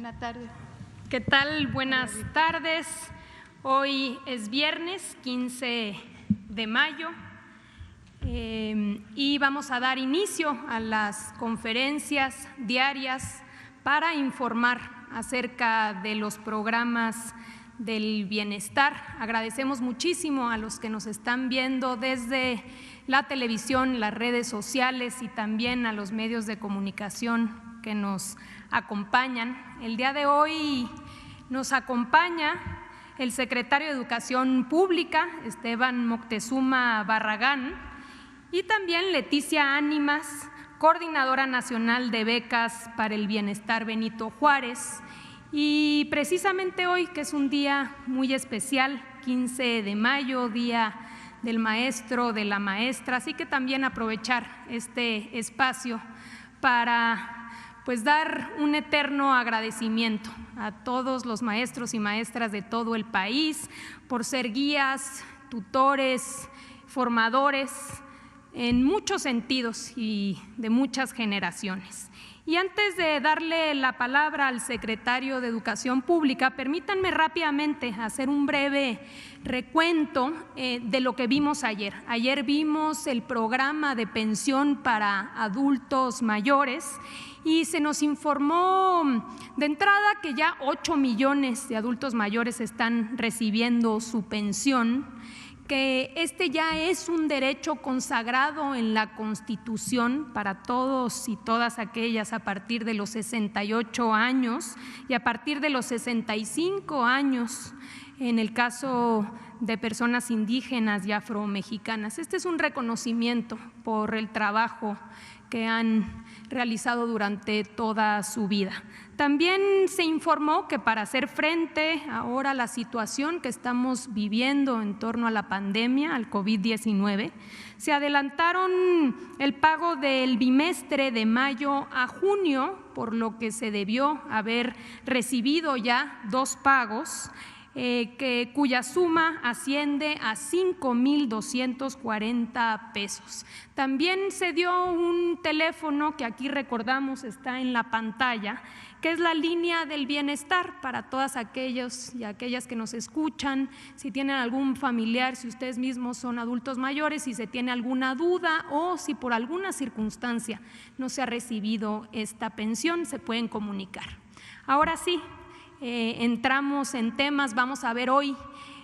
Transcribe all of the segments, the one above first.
Buenas tardes. ¿Qué tal? Buenas tardes. Hoy es viernes 15 de mayo y vamos a dar inicio a las conferencias diarias para informar acerca de los programas del bienestar. Agradecemos muchísimo a los que nos están viendo desde la televisión, las redes sociales y también a los medios de comunicación que nos acompañan. El día de hoy nos acompaña el secretario de Educación Pública, Esteban Moctezuma Barragán, y también Leticia Ánimas, coordinadora nacional de becas para el bienestar Benito Juárez. Y precisamente hoy, que es un día muy especial, 15 de mayo, Día del Maestro, de la Maestra, así que también aprovechar este espacio para dar un eterno agradecimiento a todos los maestros y maestras de todo el país por ser guías, tutores, formadores en muchos sentidos y de muchas generaciones. Y antes de darle la palabra al secretario de Educación Pública, permítanme rápidamente hacer un breve recuento de lo que vimos ayer. Ayer vimos el programa de pensión para adultos mayores y se nos informó de entrada que ya 8 millones de adultos mayores están recibiendo su pensión, que este ya es un derecho consagrado en la Constitución para todos y todas aquellas a partir de los 68 años y a partir de los 65 años en el caso de personas indígenas y afromexicanas. Este es un reconocimiento por el trabajo que han realizado durante toda su vida. También se informó que para hacer frente ahora a la situación que estamos viviendo en torno a la pandemia, al COVID-19, se adelantaron el pago del bimestre de mayo a junio, por lo que se debió haber recibido ya 2 pagos, cuya suma asciende a 5,240 pesos. También se dio un teléfono que aquí recordamos está en la pantalla, que es la línea del bienestar para todas aquellos y aquellas que nos escuchan. Si tienen algún familiar, si ustedes mismos son adultos mayores, si se tiene alguna duda o si por alguna circunstancia no se ha recibido esta pensión, se pueden comunicar. Ahora sí, entramos en temas. Vamos a ver hoy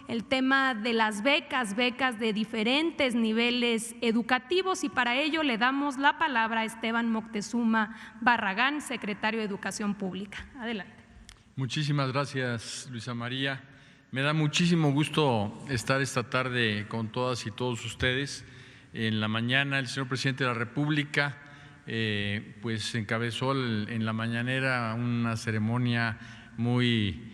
el tema de las becas de diferentes niveles educativos, y para ello le damos la palabra a Esteban Moctezuma Barragán, secretario de Educación Pública. Adelante. Muchísimas gracias, Luisa María. Me da muchísimo gusto estar esta tarde con todas y todos ustedes. En la mañana el señor presidente de la República encabezó en la mañanera una ceremonia muy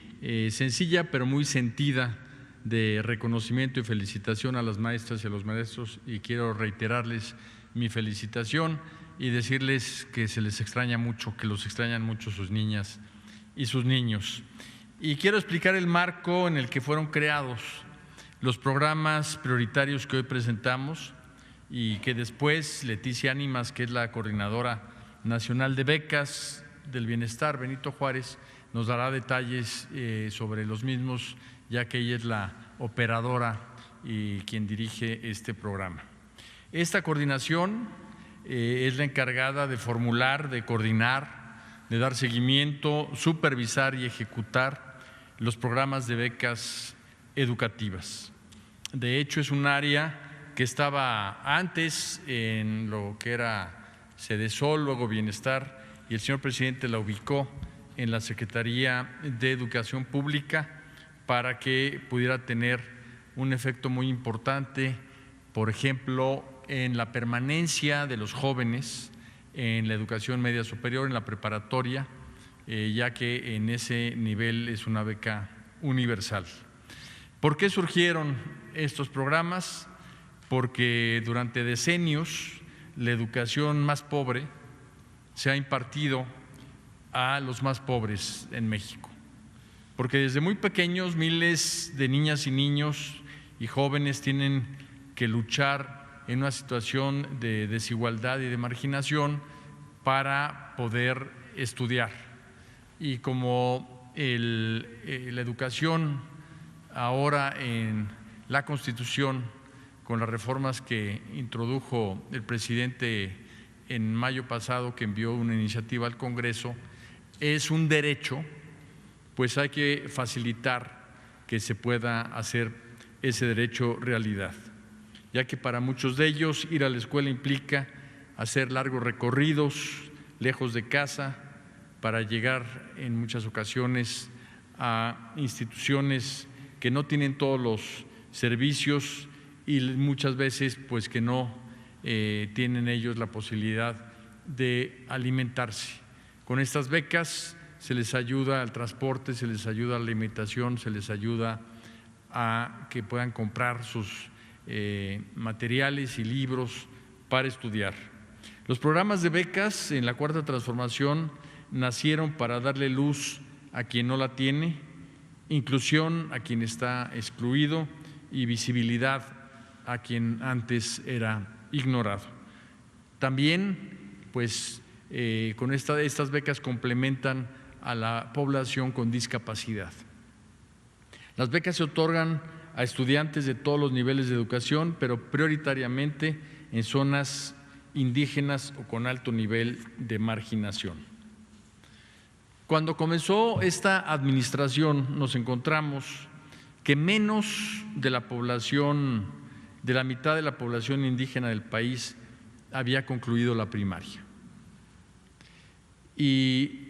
sencilla pero muy sentida de reconocimiento y felicitación a las maestras y a los maestros, y quiero reiterarles mi felicitación y decirles que se les extraña mucho, que los extrañan mucho sus niñas y sus niños. Y quiero explicar el marco en el que fueron creados los programas prioritarios que hoy presentamos y que después Leticia Ánimas, que es la coordinadora nacional de becas del bienestar Benito Juárez, nos dará detalles sobre los mismos, ya que ella es la operadora y quien dirige este programa. Esta coordinación es la encargada de formular, de coordinar, de dar seguimiento, supervisar y ejecutar los programas de becas educativas. De hecho, es un área que estaba antes en lo que era Sedesol, luego Bienestar, y el señor presidente la ubicó en la Secretaría de Educación Pública para que pudiera tener un efecto muy importante, por ejemplo, en la permanencia de los jóvenes en la educación media superior, en la preparatoria, ya que en ese nivel es una beca universal. ¿Por qué surgieron estos programas? Porque durante decenios la educación más pobre se ha impartido a los más pobres en México, porque desde muy pequeños miles de niñas y niños y jóvenes tienen que luchar en una situación de desigualdad y de marginación para poder estudiar. y como la educación ahora en la Constitución, con las reformas que introdujo el presidente en mayo pasado, que envió una iniciativa al Congreso, es un derecho, pues hay que facilitar que se pueda hacer ese derecho realidad, ya que para muchos de ellos ir a la escuela implica hacer largos recorridos lejos de casa para llegar en muchas ocasiones a instituciones que no tienen todos los servicios y muchas veces pues que no tienen ellos la posibilidad de alimentarse. Con estas becas se les ayuda al transporte, se les ayuda a la alimentación, se les ayuda a que puedan comprar sus materiales y libros para estudiar. Los programas de becas en la Cuarta Transformación nacieron para darle luz a quien no la tiene, inclusión a quien está excluido y visibilidad a quien antes era ignorado. También, pues, con estas becas complementan a la población con discapacidad. Las becas se otorgan a estudiantes de todos los niveles de educación, pero prioritariamente en zonas indígenas o con alto nivel de marginación. Cuando comenzó esta administración nos encontramos que menos de la población, de la mitad de la población indígena del país había concluido la primaria. Y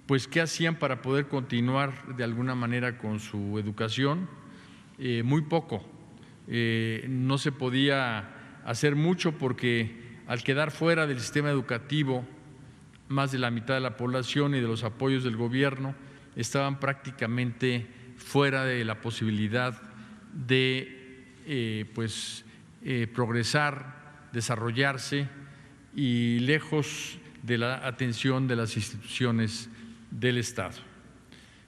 pues, ¿qué hacían para poder continuar de alguna manera con su educación? Muy poco. No se podía hacer mucho porque al quedar fuera del sistema educativo, más de la mitad de la población y de los apoyos del gobierno estaban prácticamente fuera de la posibilidad de progresar, desarrollarse y lejos de la atención de las instituciones del Estado.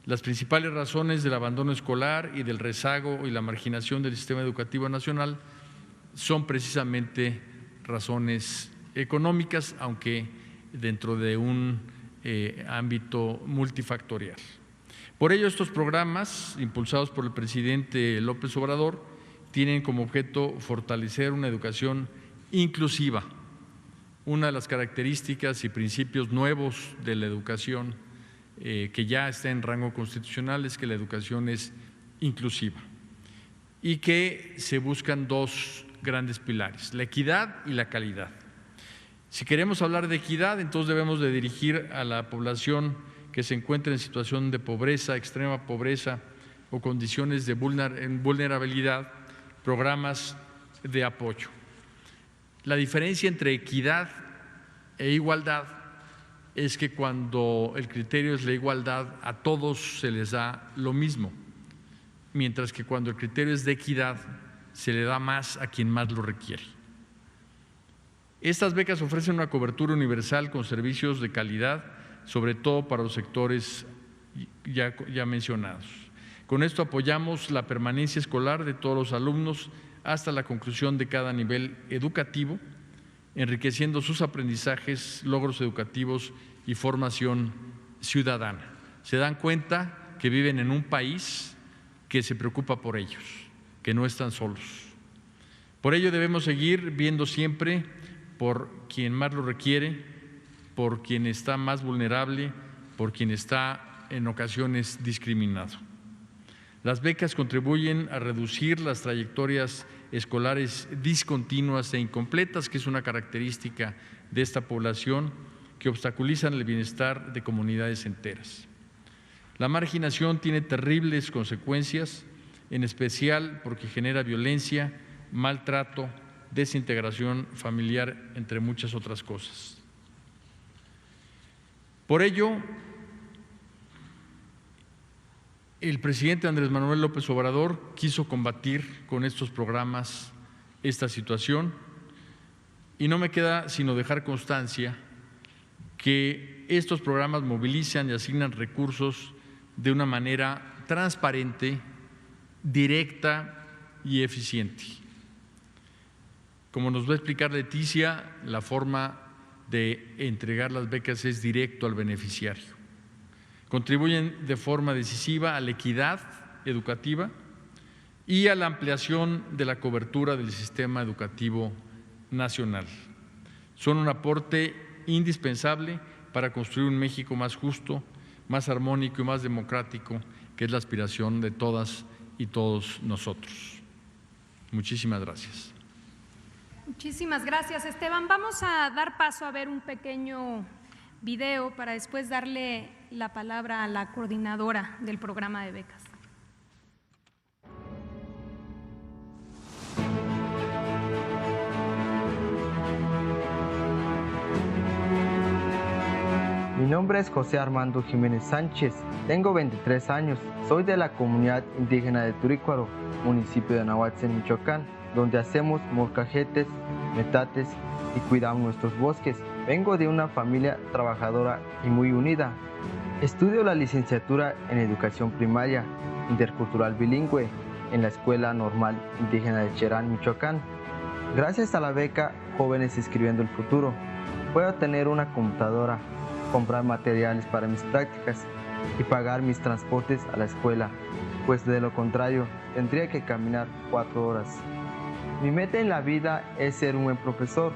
Las principales razones del abandono escolar y del rezago y la marginación del sistema educativo nacional son precisamente razones económicas, aunque dentro de un ámbito multifactorial. Por ello, estos programas, impulsados por el presidente López Obrador, tienen como objeto fortalecer una educación inclusiva. Una de las características y principios nuevos de la educación que ya está en rango constitucional es que la educación es inclusiva y que se buscan dos grandes pilares, la equidad y la calidad. Si queremos hablar de equidad, entonces debemos de dirigir a la población que se encuentra en situación de pobreza, extrema pobreza o condiciones de vulnerabilidad, programas de apoyo. La diferencia entre equidad e igualdad es que cuando el criterio es la igualdad, a todos se les da lo mismo, mientras que cuando el criterio es de equidad, se le da más a quien más lo requiere. Estas becas ofrecen una cobertura universal con servicios de calidad, sobre todo para los sectores ya mencionados. Con esto apoyamos la permanencia escolar de todos los alumnos hasta la conclusión de cada nivel educativo, enriqueciendo sus aprendizajes, logros educativos y formación ciudadana. Se dan cuenta que viven en un país que se preocupa por ellos, que no están solos. Por ello debemos seguir viendo siempre por quien más lo requiere, por quien está más vulnerable, por quien está en ocasiones discriminado. Las becas contribuyen a reducir las trayectorias escolares discontinuas e incompletas, que es una característica de esta población, que obstaculizan el bienestar de comunidades enteras. La marginación tiene terribles consecuencias, en especial porque genera violencia, maltrato, desintegración familiar, entre muchas otras cosas. Por ello, el presidente Andrés Manuel López Obrador quiso combatir con estos programas esta situación y no me queda sino dejar constancia que estos programas movilizan y asignan recursos de una manera transparente, directa y eficiente. Como nos va a explicar Leticia, la forma de entregar las becas es directo al beneficiario. Contribuyen de forma decisiva a la equidad educativa y a la ampliación de la cobertura del sistema educativo nacional. Son un aporte indispensable para construir un México más justo, más armónico y más democrático, que es la aspiración de todas y todos nosotros. Muchísimas gracias. Muchísimas gracias, Esteban. Vamos a dar paso a ver un pequeño video para después darle la palabra a la coordinadora del programa de becas. Mi nombre es José Armando Jiménez Sánchez, tengo 23 años, soy de la comunidad indígena de Turícuaro, municipio de Nahuatzin, Michoacán, donde hacemos molcajetes, metates y cuidamos nuestros bosques. Vengo de una familia trabajadora y muy unida. Estudio la licenciatura en Educación Primaria Intercultural Bilingüe en la Escuela Normal Indígena de Cherán, Michoacán. Gracias a la beca Jóvenes Escribiendo el Futuro, puedo tener una computadora, comprar materiales para mis prácticas y pagar mis transportes a la escuela, pues de lo contrario tendría que caminar 4 horas. Mi meta en la vida es ser un buen profesor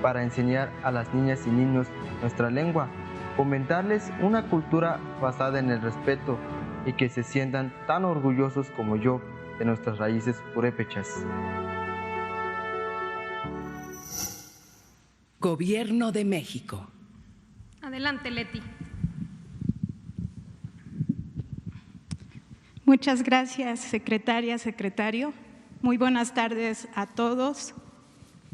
para enseñar a las niñas y niños nuestra lengua, fomentarles una cultura basada en el respeto y que se sientan tan orgullosos como yo de nuestras raíces purépechas. Gobierno de México. Adelante, Leti. Muchas gracias, secretaria, secretario. Muy buenas tardes a todos.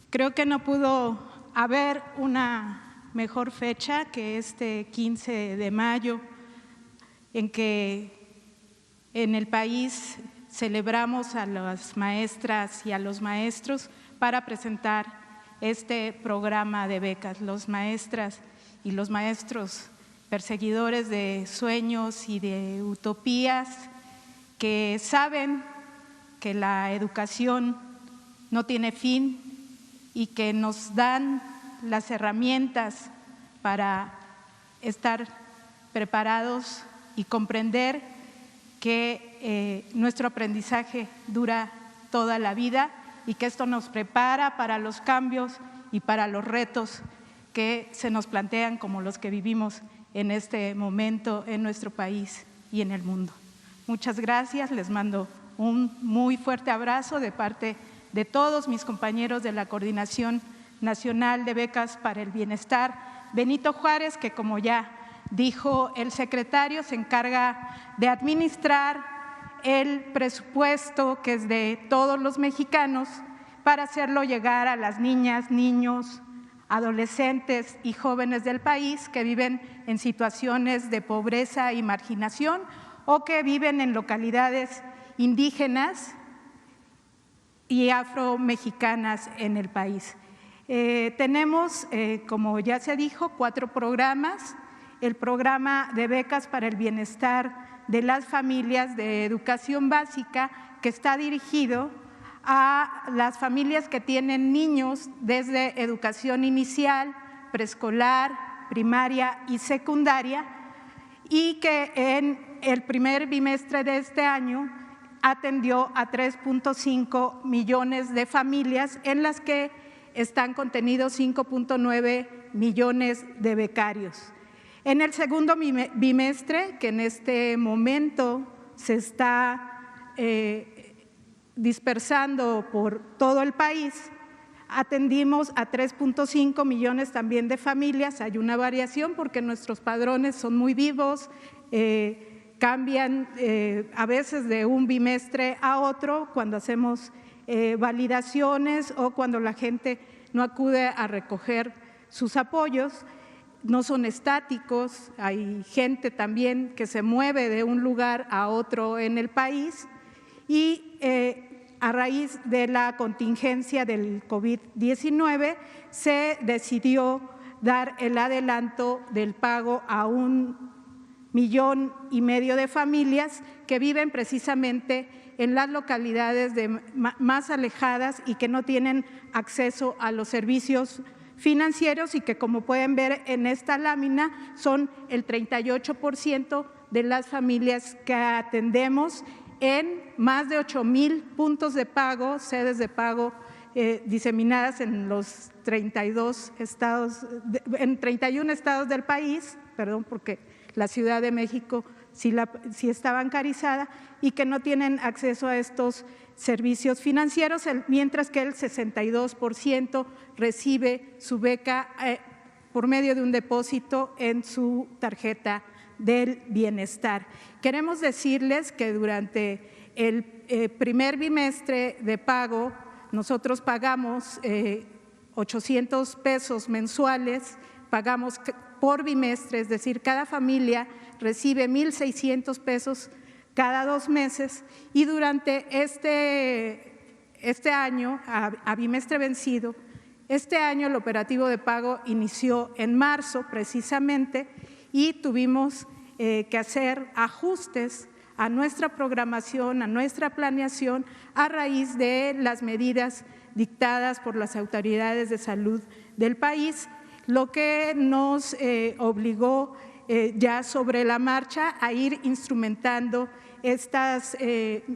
Creo que no pudo haber una mejor fecha que este 15 de mayo, en que en el país celebramos a las maestras y a los maestros para presentar este programa de becas. Los maestras y los maestros perseguidores de sueños y de utopías que saben que la educación no tiene fin y que nos dan las herramientas para estar preparados y comprender que nuestro aprendizaje dura toda la vida y que esto nos prepara para los cambios y para los retos que se nos plantean como los que vivimos en este momento en nuestro país y en el mundo. Muchas gracias, les mando un muy fuerte abrazo de parte de todos mis compañeros de la Coordinación Nacional de Becas para el Bienestar Benito Juárez, que como ya dijo el secretario, se encarga de administrar el presupuesto que es de todos los mexicanos para hacerlo llegar a las niñas, niños, adolescentes y jóvenes del país que viven en situaciones de pobreza y marginación o que viven en localidades indígenas y afromexicanas en el país. Tenemos, como ya se dijo, 4 programas. El programa de becas para el bienestar de las familias de educación básica, que está dirigido a las familias que tienen niños desde educación inicial, preescolar, primaria y secundaria, y que en el primer bimestre de este año atendió a 3.5 millones de familias en las que están contenidos 5.9 millones de becarios. En el segundo bimestre, que en este momento se está dispersando por todo el país, atendimos a 3.5 millones también de familias. Hay una variación porque nuestros padrones son muy vivos, cambian a veces de un bimestre a otro cuando hacemos validaciones o cuando la gente no acude a recoger sus apoyos. No son estáticos, hay gente también que se mueve de un lugar a otro en el país y a raíz de la contingencia del COVID-19 se decidió dar el adelanto del pago a 1,5 millones de familias que viven precisamente en las localidades más alejadas y que no tienen acceso a los servicios financieros y que, como pueden ver en esta lámina, son el 38% de las familias que atendemos en más de 8,000 puntos de pago, sedes de pago diseminadas en los 32 estados, en 31 estados del país, perdón, porque la Ciudad de México sí está bancarizada, y que no tienen acceso a estos servicios financieros, mientras que el 62% recibe su beca por medio de un depósito en su tarjeta del bienestar. Queremos decirles que durante el primer bimestre de pago, nosotros pagamos 800 pesos mensuales, pagamos por bimestre, es decir, cada familia recibe 1,600 pesos cada 2 meses, y durante este año, a bimestre vencido, este año el operativo de pago inició en marzo precisamente, y tuvimos que hacer ajustes a nuestra programación, a nuestra planeación, a raíz de las medidas dictadas por las autoridades de salud del país, lo que nos obligó ya sobre la marcha a ir instrumentando estas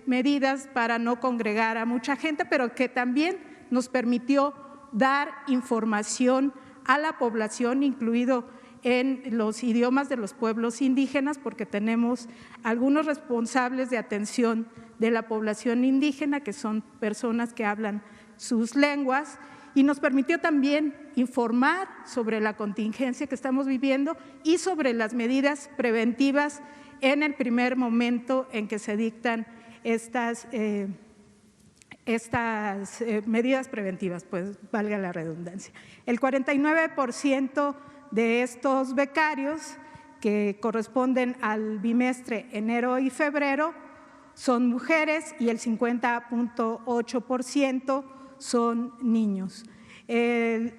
medidas para no congregar a mucha gente, pero que también nos permitió dar información a la población, incluido en los idiomas de los pueblos indígenas, porque tenemos algunos responsables de atención de la población indígena, que son personas que hablan sus lenguas, y nos permitió también informar sobre la contingencia que estamos viviendo y sobre las medidas preventivas en el primer momento en que se dictan estas medidas preventivas, pues valga la redundancia. El 49% de estos becarios, que corresponden al bimestre enero y febrero, son mujeres, y el 50,8% son niños. De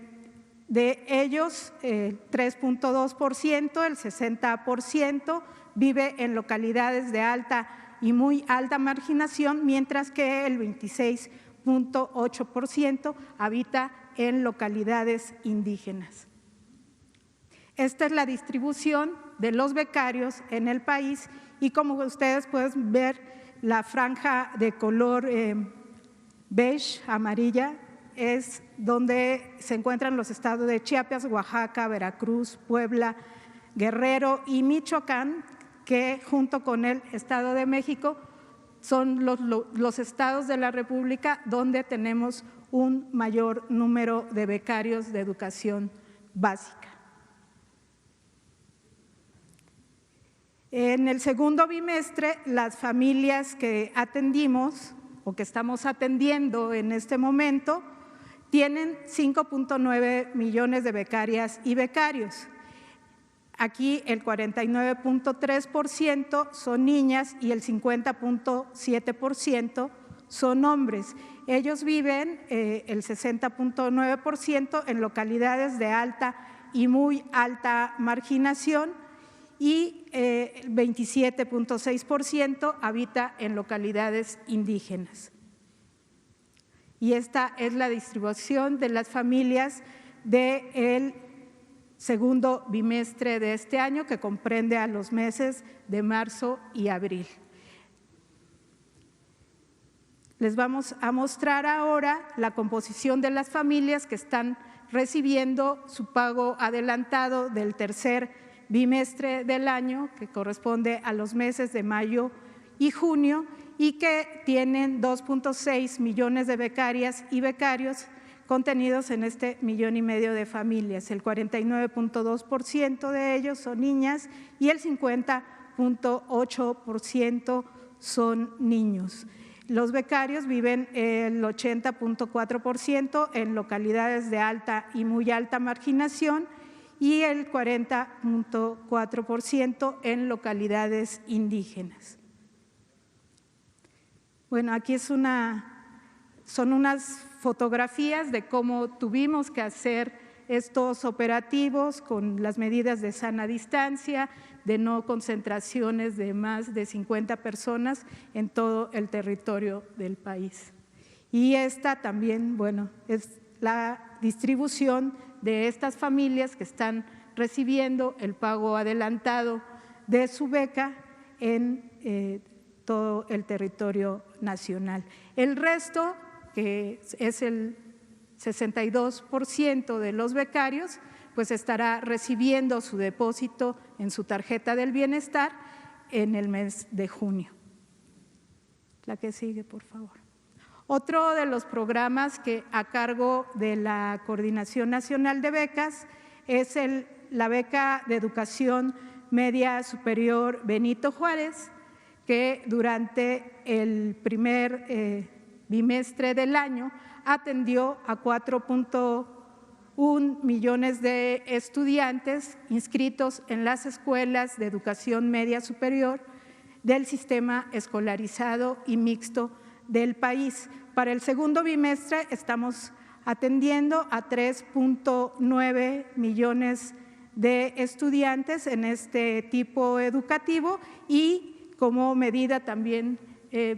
ellos, el 3,2%, el 60%, vive en localidades de alta y muy alta marginación, mientras que el 26,8% habita en localidades indígenas. Esta es la distribución de los becarios en el país, y como ustedes pueden ver, la franja de color beige, amarilla, es donde se encuentran los estados de Chiapas, Oaxaca, Veracruz, Puebla, Guerrero y Michoacán, que junto con el Estado de México son los estados de la República donde tenemos un mayor número de becarios de educación básica. En el segundo bimestre, las familias que atendimos o que estamos atendiendo en este momento tienen 5,9 millones de becarias y becarios. Aquí el 49,3% son niñas y el 50,7% son hombres. Ellos viven el 60,9% en localidades de alta y muy alta marginación, y el 27,6% habita en localidades indígenas. Y esta es la distribución de las familias del segundo bimestre de este año, que comprende a los meses de marzo y abril. Les vamos a mostrar ahora la composición de las familias que están recibiendo su pago adelantado del tercer bimestre del año, que corresponde a los meses de mayo y junio, y que tienen 2,6 millones de becarias y becarios contenidos en este 1,5 millones de familias. El 49,2% de ellos son niñas y el 50,8% son niños. Los becarios viven el 80,4% en localidades de alta y muy alta marginación, y el 40,4% en localidades indígenas. Bueno, aquí son unas fotografías de cómo tuvimos que hacer estos operativos con las medidas de sana distancia, de no concentraciones de más de 50 personas en todo el territorio del país. Y esta también, bueno, es la distribución de estas familias que están recibiendo el pago adelantado de su beca en todo el territorio nacional. El resto, que es el 62% de los becarios, pues estará recibiendo su depósito en su tarjeta del bienestar en el mes de junio. La que sigue, por favor. Otro de los programas que a cargo de la Coordinación Nacional de Becas es la beca de educación media superior Benito Juárez, que durante el primer bimestre del año atendió a 4.1 millones de estudiantes inscritos en las escuelas de educación media superior del sistema escolarizado y mixto del país. Para el segundo bimestre estamos atendiendo a 3.9 millones de estudiantes en este tipo educativo y como medida también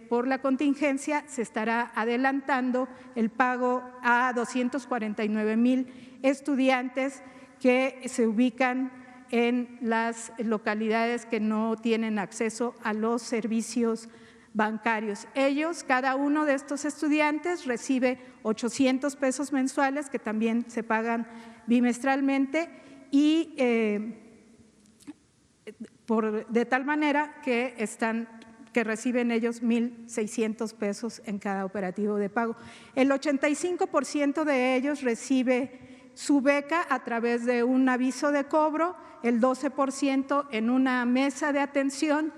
por la contingencia se estará adelantando el pago a 249,000 estudiantes que se ubican en las localidades que no tienen acceso a los servicios bancarios. Ellos, cada uno de estos estudiantes recibe 800 pesos mensuales que también se pagan bimestralmente y de tal manera que reciben ellos 1,600 pesos en cada operativo de pago. El 85% de ellos recibe su beca a través de un aviso de cobro, el 12% en una mesa de atención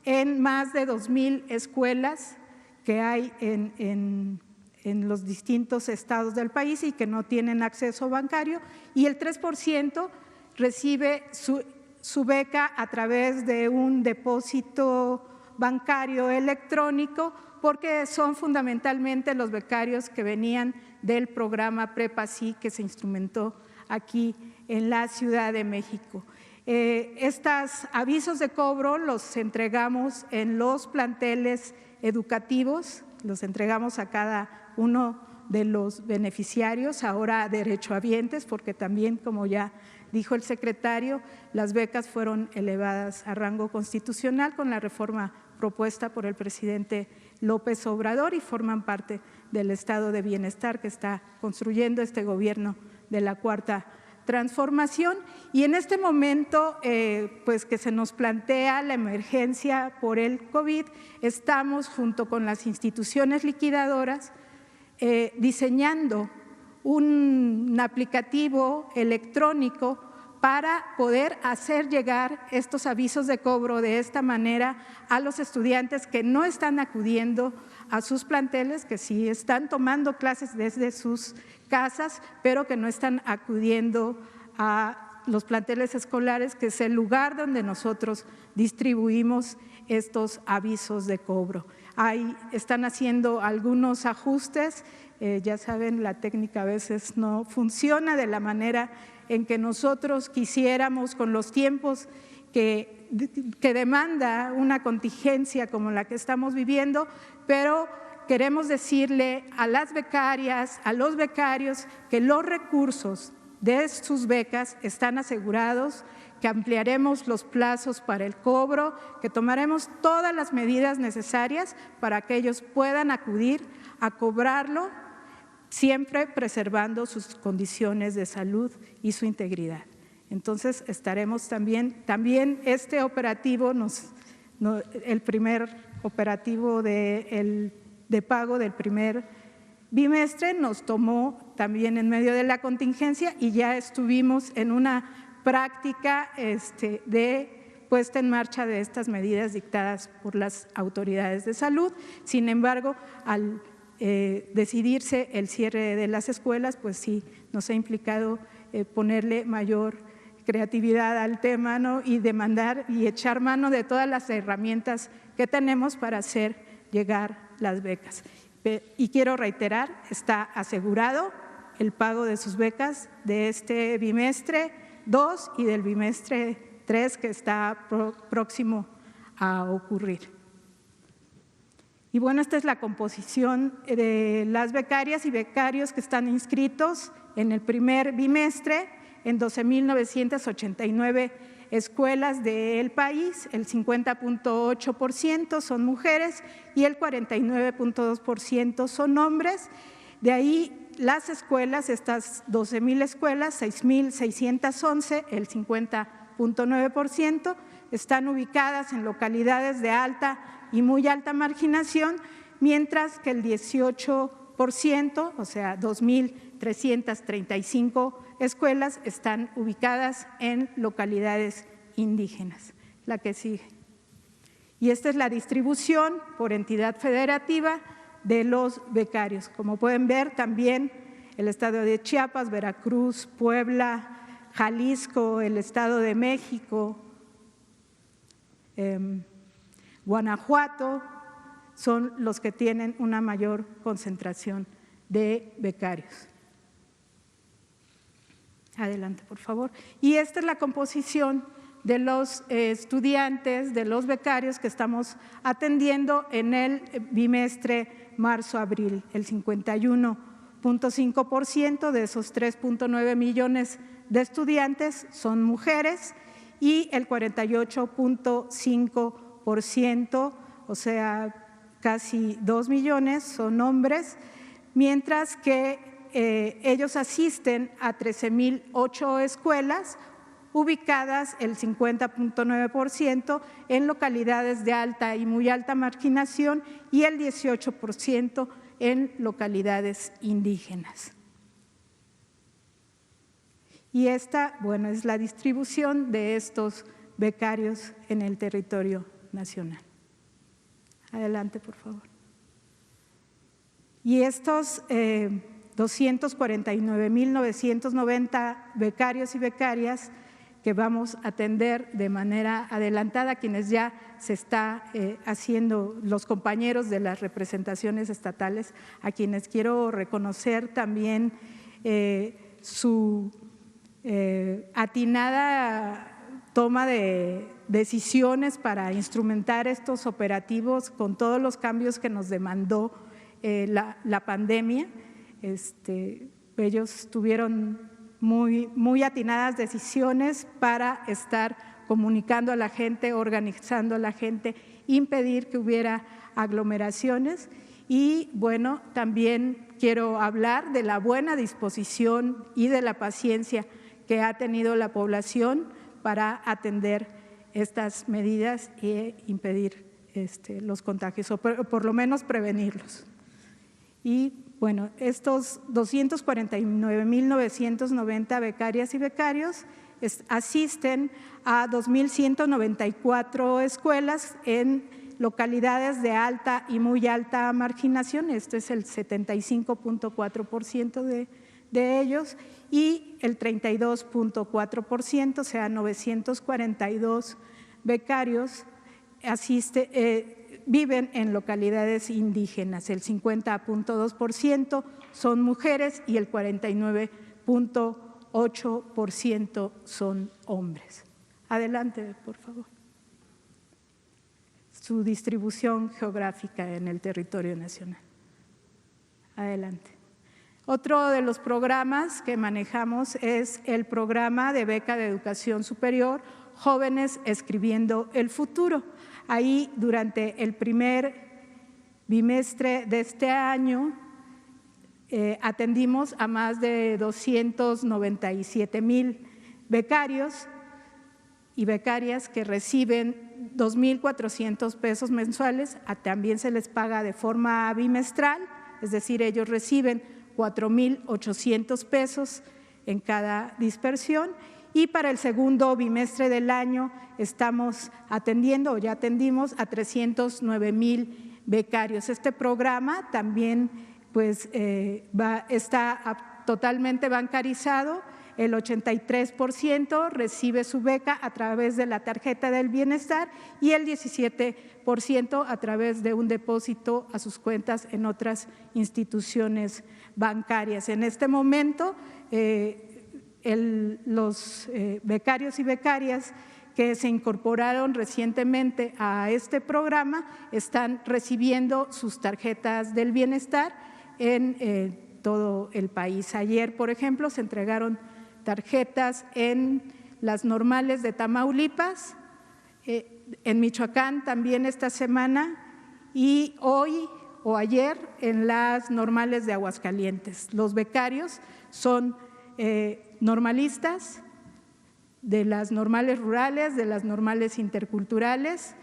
en más de 2,000 escuelas que hay en los distintos estados del país y que no tienen acceso bancario, y el 3% recibe su beca a través de un depósito bancario electrónico, porque son fundamentalmente los becarios que venían del programa Prepa-Sí que se instrumentó aquí en la Ciudad de México. Estos avisos de cobro los entregamos en los planteles educativos, los entregamos a cada uno de los beneficiarios, ahora derechohabientes, porque también, como ya dijo el secretario, las becas fueron elevadas a rango constitucional con la reforma propuesta por el presidente López Obrador y forman parte del estado de bienestar que está construyendo este gobierno de la Cuarta Transformación. Y en este momento, pues que se nos plantea la emergencia por el COVID, estamos junto con las instituciones liquidadoras diseñando un aplicativo electrónico para poder hacer llegar estos avisos de cobro de esta manera a los estudiantes que no están acudiendo a sus planteles, que sí están tomando clases desde sus casas, pero que no están acudiendo a los planteles escolares, que es el lugar donde nosotros distribuimos estos avisos de cobro. Ahí están haciendo algunos ajustes, ya saben, la técnica a veces no funciona de la manera en que nosotros quisiéramos con los tiempos que demanda una contingencia como la que estamos viviendo, pero queremos decirle a las becarias, a los becarios que los recursos de sus becas están asegurados, que ampliaremos los plazos para el cobro, que tomaremos todas las medidas necesarias para que ellos puedan acudir a cobrarlo, siempre preservando sus condiciones de salud y su integridad. Entonces, estaremos también este operativo, el primer operativo de pago del primer bimestre nos tomó también en medio de la contingencia y ya estuvimos en una práctica de puesta en marcha de estas medidas dictadas por las autoridades de salud. Sin embargo, al decidirse el cierre de las escuelas, pues sí, nos ha implicado ponerle mayor creatividad al tema, ¿no? Y demandar y echar mano de todas las herramientas que tenemos para hacer llegar las becas. Y quiero reiterar, está asegurado el pago de sus becas de este bimestre 2 y del bimestre 3 que está próximo a ocurrir. Y bueno, esta es la composición de las becarias y becarios que están inscritos en el primer bimestre en 12,989 escuelas del país, el 50.8% son mujeres y el 49.2% son hombres. De ahí las escuelas, estas 12,000 escuelas, 6,611, el 50.9%, están ubicadas en localidades de alta y muy alta marginación, mientras que el 18%, o sea, 2,335 escuelas, están ubicadas en localidades indígenas. La que sigue. Y esta es la distribución por entidad federativa de los becarios. Como pueden ver, también el estado de Chiapas, Veracruz, Puebla, Jalisco, el Estado de México, Guanajuato, son los que tienen una mayor concentración de becarios. Adelante, por favor. Y esta es la composición de los estudiantes, de los becarios que estamos atendiendo en el bimestre marzo-abril. El 51.5% de esos 3.9 millones de estudiantes son mujeres y el 48.5%, o sea, casi 2 millones, son hombres, mientras que ellos asisten a 13,008 escuelas, ubicadas el 50.9% en localidades de alta y muy alta marginación y el 18% en localidades indígenas. Y esta, bueno, es la distribución de estos becarios en el territorio nacional. Adelante, por favor. Y estos 249,990 becarios y becarias que vamos a atender de manera adelantada, quienes ya se está haciendo los compañeros de las representaciones estatales, a quienes quiero reconocer también su atinada toma de decisiones para instrumentar estos operativos con todos los cambios que nos demandó la pandemia. Ellos tuvieron muy atinadas decisiones para estar comunicando a la gente, organizando a la gente, impedir que hubiera aglomeraciones. Y bueno, también quiero hablar de la buena disposición y de la paciencia que ha tenido la población para atender estas medidas e impedir los contagios, o por lo menos prevenirlos. Y bueno, estos 249,990 becarias y becarios asisten a 2,194 escuelas en localidades de alta y muy alta marginación, este es el 75.4% de ellos, y el 32.4%, o sea, 942 becarios viven en localidades indígenas, el 50.2% son mujeres y el 49.8% son hombres. Adelante, por favor. Su distribución geográfica en el territorio nacional. Adelante. Otro de los programas que manejamos es el programa de beca de educación superior Jóvenes Escribiendo el Futuro. Ahí, durante el primer bimestre de este año, atendimos a más de 297,000 becarios y becarias que reciben 2,400 pesos mensuales. También se les paga de forma bimestral, es decir, ellos reciben 4,800 pesos en cada dispersión. Y para el segundo bimestre del año estamos atendiendo, o ya atendimos, a 309,000 becarios. Este programa también pues, está totalmente bancarizado. El 83% recibe su beca a través de la tarjeta del bienestar y el 17% a través de un depósito a sus cuentas en otras instituciones bancarias. En este momento, los becarios y becarias que se incorporaron recientemente a este programa están recibiendo sus tarjetas del bienestar en todo el país. Ayer, por ejemplo, se entregaron tarjetas en las normales de Tamaulipas, en Michoacán también esta semana y hoy o ayer en las normales de Aguascalientes. Los becarios son normalistas de las normales rurales, de las normales interculturales,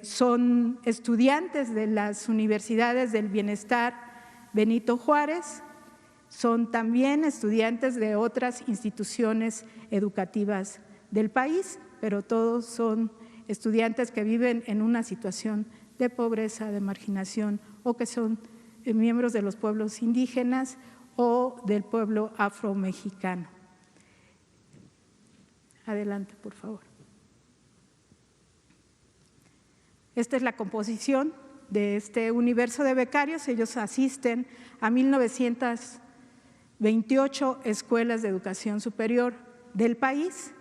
son estudiantes de las universidades del Bienestar Benito Juárez, son también estudiantes de otras instituciones educativas del país, pero todos son estudiantes que viven en una situación de pobreza, de marginación o que son miembros de los pueblos indígenas o del pueblo afromexicano. Adelante, por favor. Esta es la composición de este universo de becarios. Ellos asisten a 1928 escuelas de educación superior del país.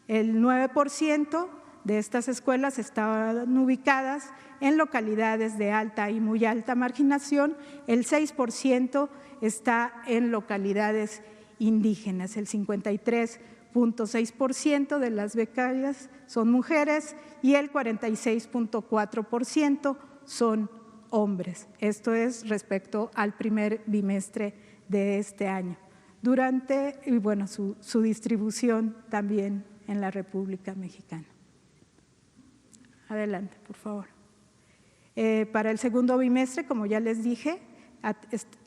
El 9% de estas escuelas estaban ubicadas en localidades de alta y muy alta marginación, el 6% está en localidades indígenas, el 53.6% de las becarias son mujeres y el 46.4% son hombres. Esto es respecto al primer bimestre de este año. Y bueno, su distribución también en la República Mexicana. Adelante, por favor. Para el segundo bimestre, como ya les dije,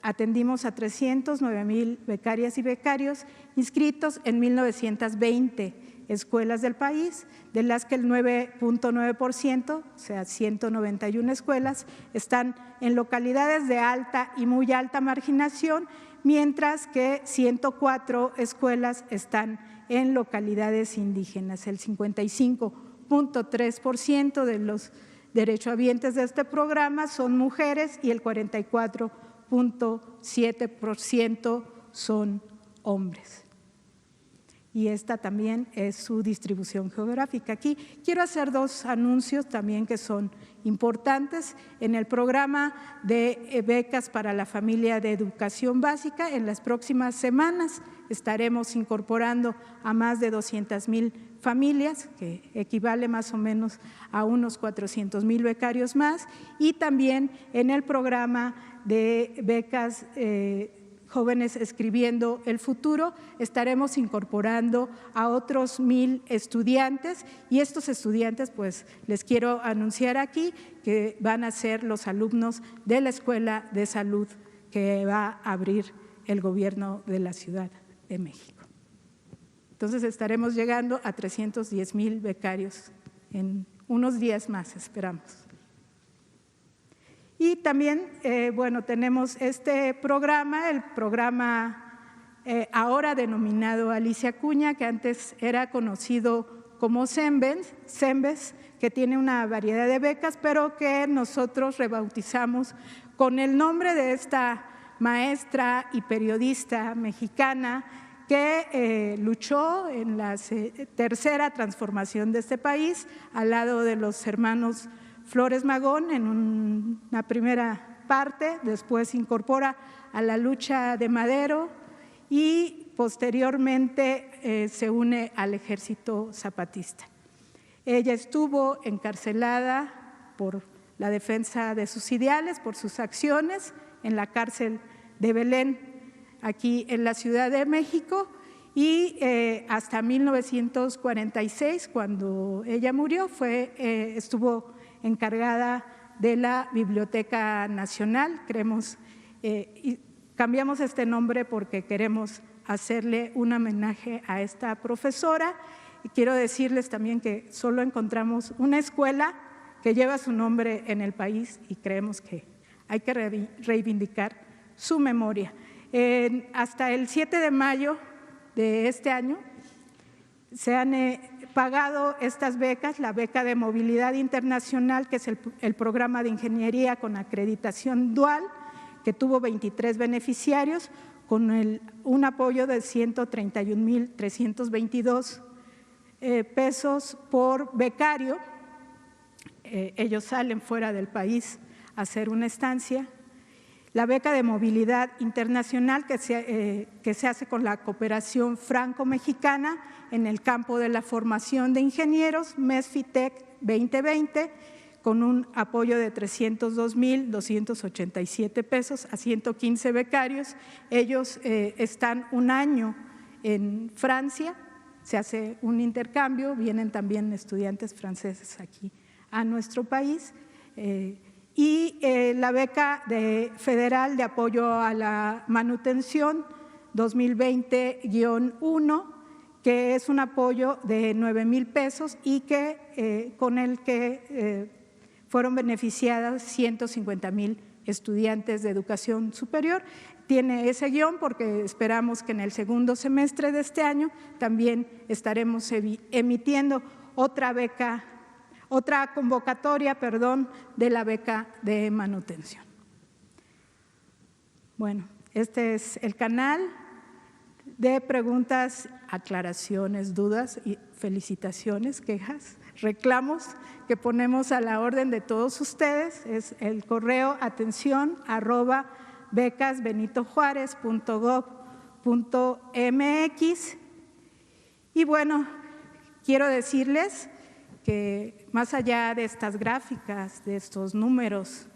atendimos a 309,000 becarias y becarios inscritos en 1920 escuelas del país, de las que el 9.9%, o sea, 191 escuelas, están en localidades de alta y muy alta marginación, mientras que 104 escuelas están en localidades indígenas. El 55.3% de los derechohabientes de este programa son mujeres y el 44.7% son hombres. Y esta también es su distribución geográfica. Aquí quiero hacer dos anuncios también que son importantes. En el programa de becas para la familia de educación básica, en las próximas semanas estaremos incorporando a más de 200,000 familias, que equivale más o menos a unos 400,000 becarios más, y también en el programa de becas Jóvenes Escribiendo el Futuro estaremos incorporando a otros 1,000 estudiantes y estos estudiantes, pues les quiero anunciar aquí que van a ser los alumnos de la Escuela de Salud que va a abrir el gobierno de la Ciudad de México. Entonces estaremos llegando a 310,000 becarios en unos días más, esperamos. Y también, bueno, tenemos este programa, el programa ahora denominado Alicia Acuña, que antes era conocido como CEMBES, que tiene una variedad de becas, pero que nosotros rebautizamos con el nombre de esta maestra y periodista mexicana que luchó en la tercera transformación de este país al lado de los hermanos Flores Magón en una primera parte, después se incorpora a la lucha de Madero y posteriormente se une al Ejército Zapatista. Ella estuvo encarcelada por la defensa de sus ideales, por sus acciones en la cárcel de Belén, aquí en la Ciudad de México, y hasta 1946, cuando ella murió, estuvo encargada de la Biblioteca Nacional. Y cambiamos este nombre porque queremos hacerle un homenaje a esta profesora. Y quiero decirles también que solo encontramos una escuela que lleva su nombre en el país y creemos que hay que reivindicar su memoria. Hasta el 7 de mayo de este año se han pagado estas becas, la beca de movilidad internacional, que es el programa de ingeniería con acreditación dual, que tuvo 23 beneficiarios, con un apoyo de 131,322 pesos por becario. Ellos salen fuera del país a hacer una estancia. La beca de movilidad internacional que se hace con la cooperación franco-mexicana en el campo de la formación de ingenieros, MESFITEC 2020, con un apoyo de 302,287 pesos a 115 becarios. Ellos están un año en Francia, se hace un intercambio, vienen también estudiantes franceses aquí a nuestro país. Y la beca federal de apoyo a la manutención 2020-1, que es un apoyo de 9,000 pesos y con el que fueron beneficiadas 150,000 estudiantes de educación superior. Tiene ese guión porque esperamos que en el segundo semestre de este año también estaremos emitiendo otra convocatoria, de la beca de manutención. Bueno, este es el canal de preguntas, aclaraciones, dudas y felicitaciones, quejas, reclamos que ponemos a la orden de todos ustedes. Es el correo atención@becasbenitojuarez.gov.mx. Y bueno, quiero decirles que más allá de estas gráficas, de estos números,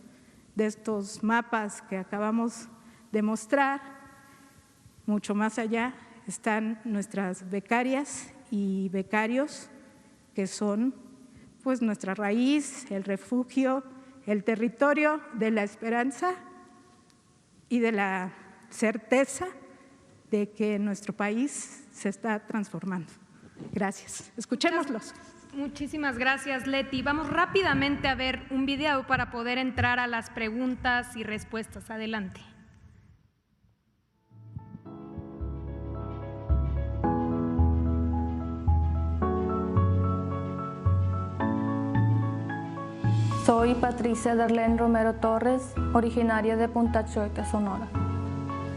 de estos mapas que acabamos de mostrar, mucho más allá están nuestras becarias y becarios, que son pues nuestra raíz, el refugio, el territorio de la esperanza y de la certeza de que nuestro país se está transformando. Gracias. Escuchémoslos. Muchísimas gracias, Leti. Vamos rápidamente a ver un video para poder entrar a las preguntas y respuestas. Adelante. Soy Patricia Darlene Romero Torres, originaria de Punta Chueca, Sonora.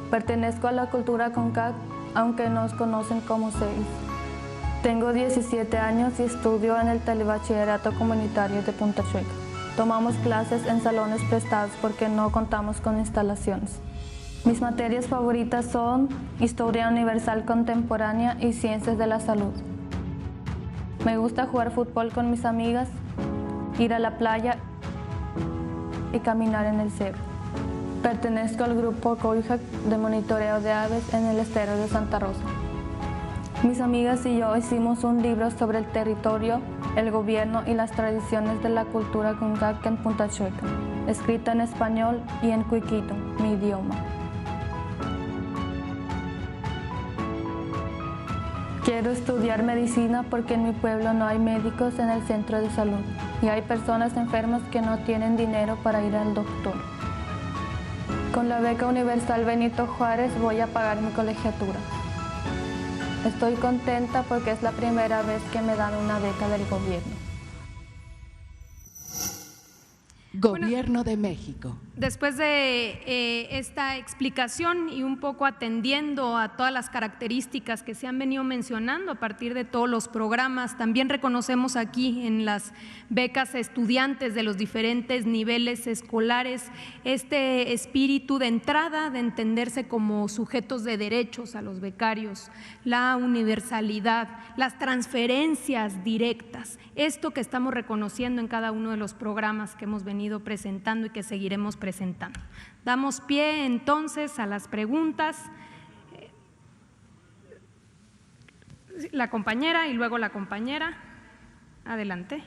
Pertenezco a la cultura Concac, aunque nos conocen como CEIS. Tengo 17 años y estudio en el Telebachillerato Comunitario de Punta Chueca. Tomamos clases en salones prestados porque no contamos con instalaciones. Mis materias favoritas son Historia Universal Contemporánea y Ciencias de la Salud. Me gusta jugar fútbol con mis amigas, ir a la playa y caminar en el cerro. Pertenezco al grupo COIJAC de monitoreo de aves en el estero de Santa Rosa. Mis amigas y yo hicimos un libro sobre el territorio, el gobierno y las tradiciones de la cultura Concac en Punta Chueca, escrita en español y en cuiquito, mi idioma. Quiero estudiar medicina porque en mi pueblo no hay médicos en el centro de salud y hay personas enfermas que no tienen dinero para ir al doctor. Con la beca universal Benito Juárez voy a pagar mi colegiatura. Estoy contenta porque es la primera vez que me dan una beca del gobierno. Gobierno de México. Después de esta explicación y un poco atendiendo a todas las características que se han venido mencionando a partir de todos los programas, también reconocemos aquí en las becas a estudiantes de los diferentes niveles escolares este espíritu de entrada, de entenderse como sujetos de derechos a los becarios, la universalidad, las transferencias directas, esto que estamos reconociendo en cada uno de los programas que hemos venido presentando y que seguiremos presentando. Damos pie entonces a las preguntas. La compañera y luego la compañera. Adelante.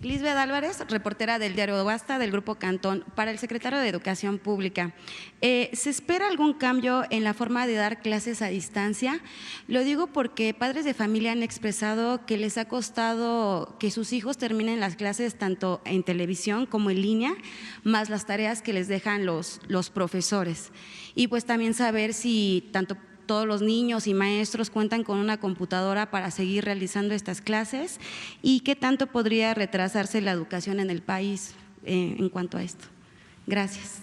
Lisbeth Álvarez, reportera del diario Basta del Grupo Cantón, para el secretario de Educación Pública. ¿Se espera algún cambio en la forma de dar clases a distancia? Lo digo porque padres de familia han expresado que les ha costado que sus hijos terminen las clases tanto en televisión como en línea, más las tareas que les dejan los profesores. Y pues también saber si tanto todos los niños y maestros cuentan con una computadora para seguir realizando estas clases y qué tanto podría retrasarse la educación en el país en cuanto a esto. Gracias.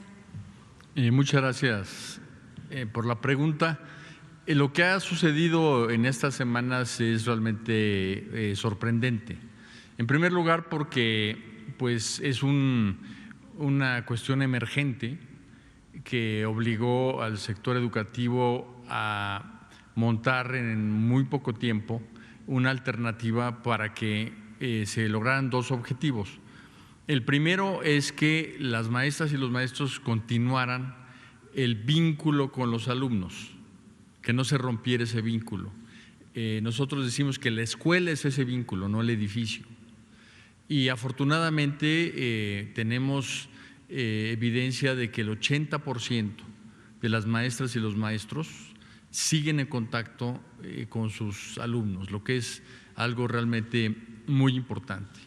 Muchas gracias por la pregunta. Lo que ha sucedido en estas semanas es realmente sorprendente. En primer lugar, porque pues es un una cuestión emergente que obligó al sector educativo a montar en muy poco tiempo una alternativa para que se lograran dos objetivos. El primero es que las maestras y los maestros continuaran el vínculo con los alumnos, que no se rompiera ese vínculo. Nosotros decimos que la escuela es ese vínculo, no el edificio. Y afortunadamente tenemos evidencia de que el 80% de las maestras y los maestros siguen en contacto con sus alumnos, lo que es algo realmente muy importante.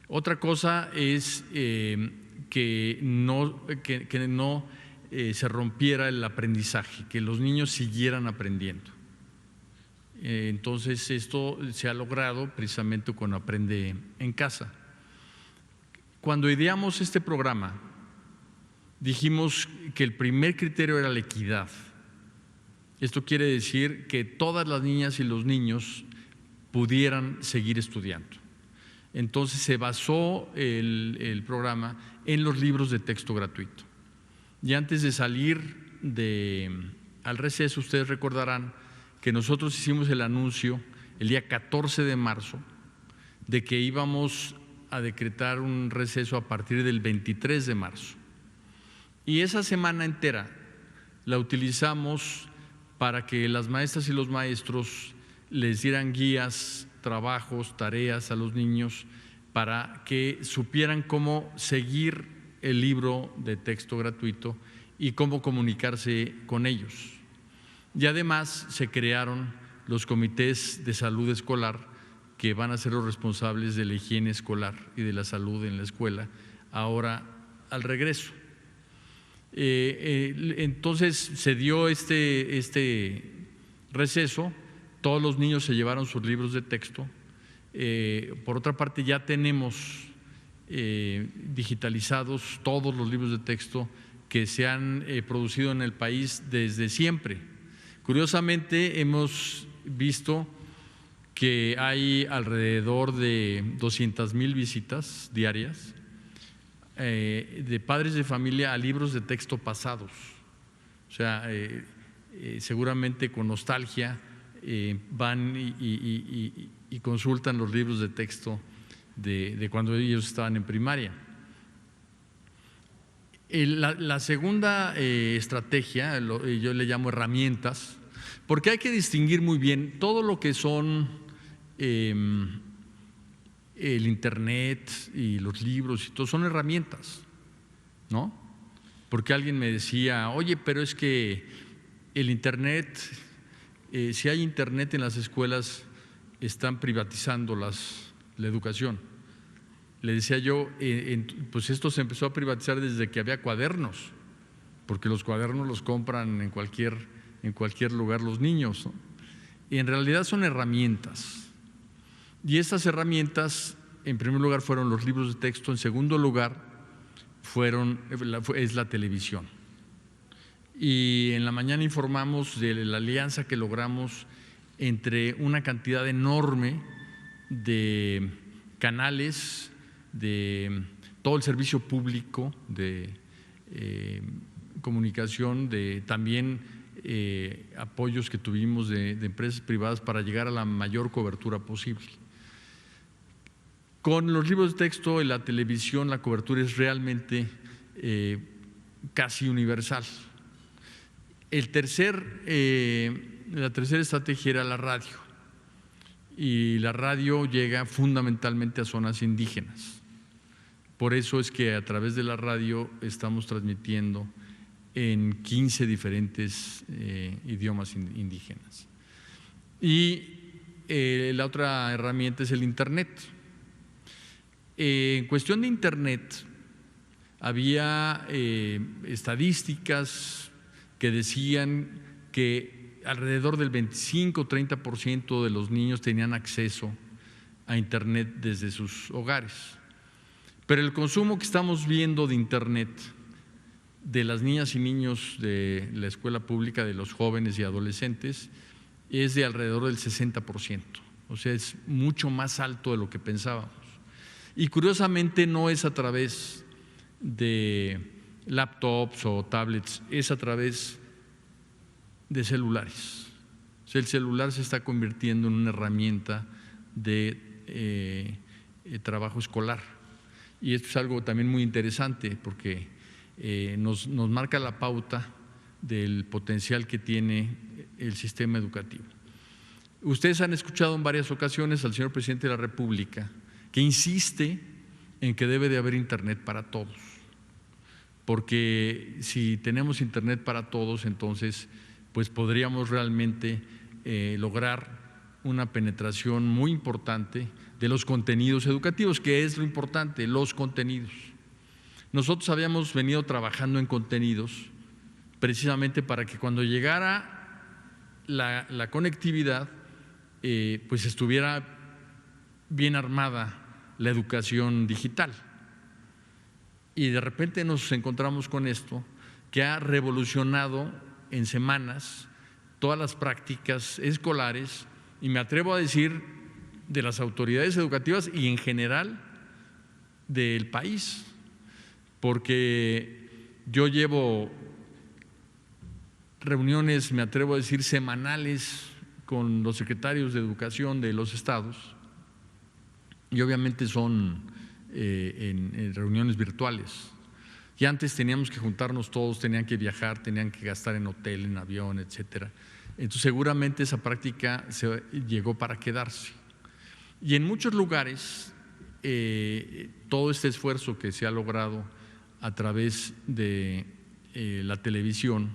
Otra cosa es que no se rompiera el aprendizaje, que los niños siguieran aprendiendo. Entonces, esto se ha logrado precisamente con Aprende en Casa. Cuando ideamos este programa, dijimos que el primer criterio era la equidad. Esto quiere decir que todas las niñas y los niños pudieran seguir estudiando. Entonces, se basó el programa en los libros de texto gratuito. Y antes de salir al receso, ustedes recordarán que nosotros hicimos el anuncio el día 14 de marzo de que íbamos a decretar un receso a partir del 23 de marzo. Y esa semana entera la utilizamos para que las maestras y los maestros les dieran guías, trabajos, tareas a los niños para que supieran cómo seguir el libro de texto gratuito y cómo comunicarse con ellos. Y además se crearon los comités de salud escolar que van a ser los responsables de la higiene escolar y de la salud en la escuela ahora al regreso. Entonces se dio este receso, todos los niños se llevaron sus libros de texto. Por otra parte, ya tenemos digitalizados todos los libros de texto que se han producido en el país desde siempre. Curiosamente, hemos visto que hay alrededor de 200,000 visitas diarias de padres de familia a libros de texto pasados. O sea, seguramente con nostalgia van y consultan los libros de texto de cuando ellos estaban en primaria. La segunda estrategia, yo le llamo herramientas, porque hay que distinguir muy bien todo lo que son el internet y los libros y todo, son herramientas, ¿no? Porque alguien me decía, oye, pero es que el internet, si hay internet en las escuelas, están privatizando la educación. Le decía yo, pues esto se empezó a privatizar desde que había cuadernos, porque los cuadernos los compran en cualquier lugar los niños, ¿no? Y en realidad son herramientas. Y estas herramientas, en primer lugar, fueron los libros de texto, en segundo lugar, es la televisión. Y en la mañana informamos de la alianza que logramos entre una cantidad enorme de canales, de todo el servicio público de comunicación, de también apoyos que tuvimos de empresas privadas para llegar a la mayor cobertura posible. Con los libros de texto en la televisión la cobertura es realmente casi universal. La tercera estrategia era la radio, y la radio llega fundamentalmente a zonas indígenas. Por eso es que a través de la radio estamos transmitiendo en 15 diferentes idiomas indígenas. Y la otra herramienta es el internet. En cuestión de internet, había estadísticas que decían que alrededor del 25-30% de los niños tenían acceso a internet desde sus hogares. Pero el consumo que estamos viendo de internet de las niñas y niños de la escuela pública, de los jóvenes y adolescentes, es de alrededor del 60%. O sea, es mucho más alto de lo que pensábamos. Y curiosamente no es a través de laptops o tablets es a través de celulares. O sea, el celular se está convirtiendo en una herramienta de trabajo escolar. Y esto es algo también muy interesante porque nos marca la pauta del potencial que tiene el sistema educativo. Ustedes han escuchado en varias ocasiones al señor presidente de la República que insiste en que debe de haber internet para todos, porque si tenemos internet para todos, entonces pues podríamos realmente lograr una penetración muy importante de los contenidos educativos, que es lo importante, los contenidos. Nosotros habíamos venido trabajando en contenidos precisamente para que cuando llegara la conectividad, pues estuviera bien armada la educación digital. Y de repente nos encontramos con esto que ha revolucionado en semanas todas las prácticas escolares y me atrevo a decir de las autoridades educativas y en general del país, porque yo llevo reuniones, me atrevo a decir, semanales con los secretarios de educación de los estados y obviamente son en reuniones virtuales. Y antes teníamos que juntarnos todos, tenían que viajar, tenían que gastar en hotel, en avión, etcétera. Entonces seguramente esa práctica llegó para quedarse. Y en muchos lugares todo este esfuerzo que se ha logrado a través de la televisión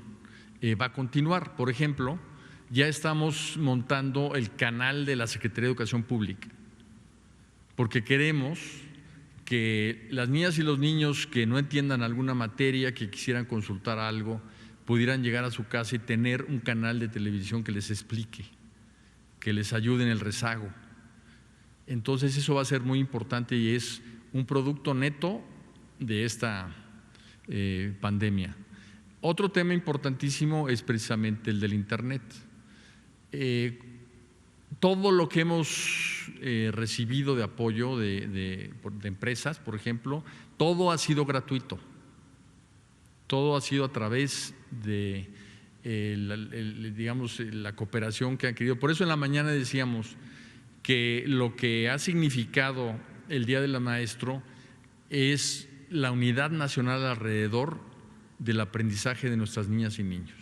va a continuar. Por ejemplo, ya estamos montando el canal de la Secretaría de Educación Pública, porque queremos que las niñas y los niños que no entiendan alguna materia, que quisieran consultar algo, pudieran llegar a su casa y tener un canal de televisión que les explique, que les ayude en el rezago. Entonces eso va a ser muy importante y es un producto neto de esta pandemia. Otro tema importantísimo es precisamente el del internet. Todo lo que hemos recibido de apoyo de empresas, por ejemplo, todo ha sido gratuito. Todo ha sido a través de digamos, la cooperación que han querido. Por eso en la mañana decíamos que lo que ha significado el Día del Maestro es la unidad nacional alrededor del aprendizaje de nuestras niñas y niños.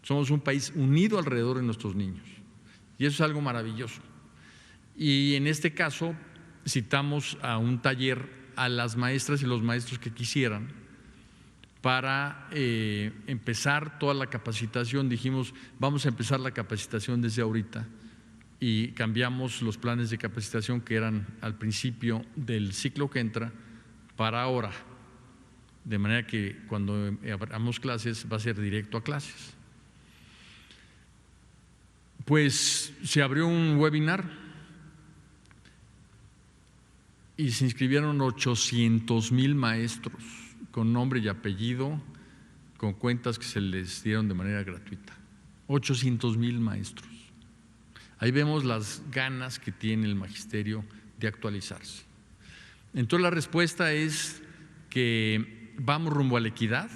Somos un país unido alrededor de nuestros niños y eso es algo maravilloso. Y en este caso citamos a un taller a las maestras y los maestros que quisieran para empezar toda la capacitación. Dijimos, vamos a empezar la capacitación desde ahorita y cambiamos los planes de capacitación que eran al principio del ciclo que entra para ahora, de manera que cuando abramos clases va a ser directo a clases. Pues se abrió un webinar y se inscribieron 800,000 maestros con nombre y apellido, con cuentas que se les dieron de manera gratuita. 800,000 maestros. Ahí vemos las ganas que tiene el magisterio de actualizarse. Entonces la respuesta es que vamos rumbo a la equidad,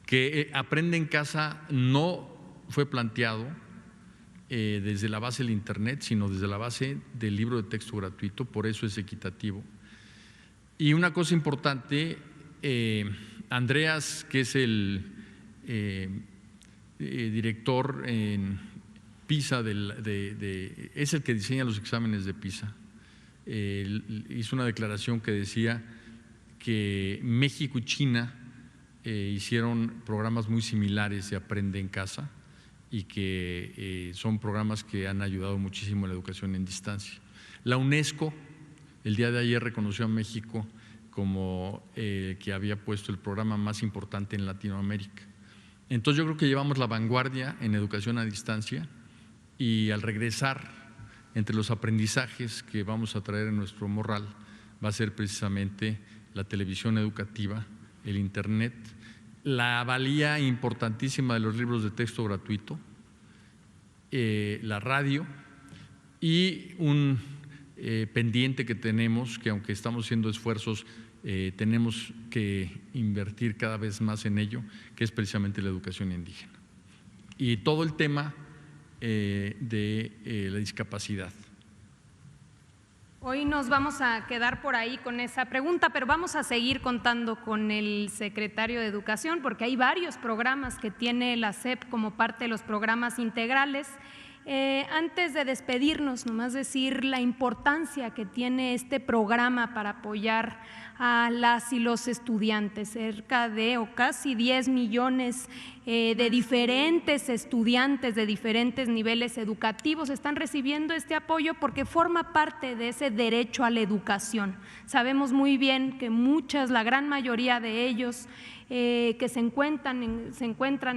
que Aprende en Casa no fue planteado desde la base del internet, sino desde la base del libro de texto gratuito, por eso es equitativo. Y una cosa importante, Andreas, que es el director en PISA, es el que diseña los exámenes de PISA, hizo una declaración que decía que México y China hicieron programas muy similares de Aprende en Casa y que son programas que han ayudado muchísimo a la educación en distancia. La UNESCO el día de ayer reconoció a México como que había puesto el programa más importante en Latinoamérica. Entonces yo creo que llevamos la vanguardia en educación a distancia y al regresar entre los aprendizajes que vamos a traer en nuestro morral va a ser precisamente la televisión educativa, el internet, la valía importantísima de los libros de texto gratuito, la radio y un pendiente que tenemos, que aunque estamos haciendo esfuerzos tenemos que invertir cada vez más en ello, que es precisamente la educación indígena. Y todo el tema de la discapacidad. Hoy nos vamos a quedar por ahí con esa pregunta, pero vamos a seguir contando con el secretario de Educación porque hay varios programas que tiene la SEP como parte de los programas integrales. Antes de despedirnos, nomás decir la importancia que tiene este programa para apoyar a las y los estudiantes, cerca de o casi 10 millones de diferentes estudiantes de diferentes niveles educativos están recibiendo este apoyo porque forma parte de ese derecho a la educación. Sabemos muy bien que la gran mayoría de ellos que se encuentran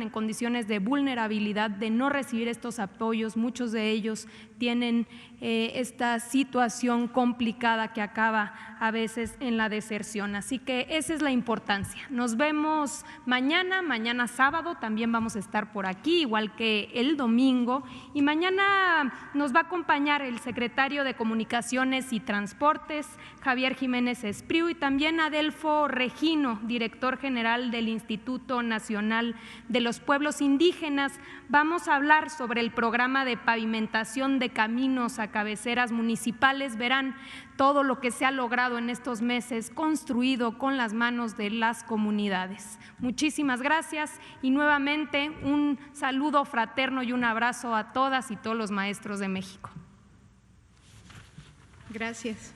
en condiciones de vulnerabilidad, de no recibir estos apoyos, muchos de ellos tienen esta situación complicada que acaba a veces en la deserción. Así que esa es la importancia. Nos vemos mañana sábado, también vamos a estar por aquí, igual que el domingo, y mañana nos va a acompañar el secretario de Comunicaciones y Transportes, Javier Jiménez Espriu, y también Adelfo Regino, director general del Instituto Nacional de los Pueblos Indígenas. Vamos a hablar sobre el programa de pavimentación de caminos a cabeceras municipales. Verán todo lo que se ha logrado en estos meses, construido con las manos de las comunidades. Muchísimas gracias y nuevamente un saludo fraterno y un abrazo a todas y todos los maestros de México. Gracias.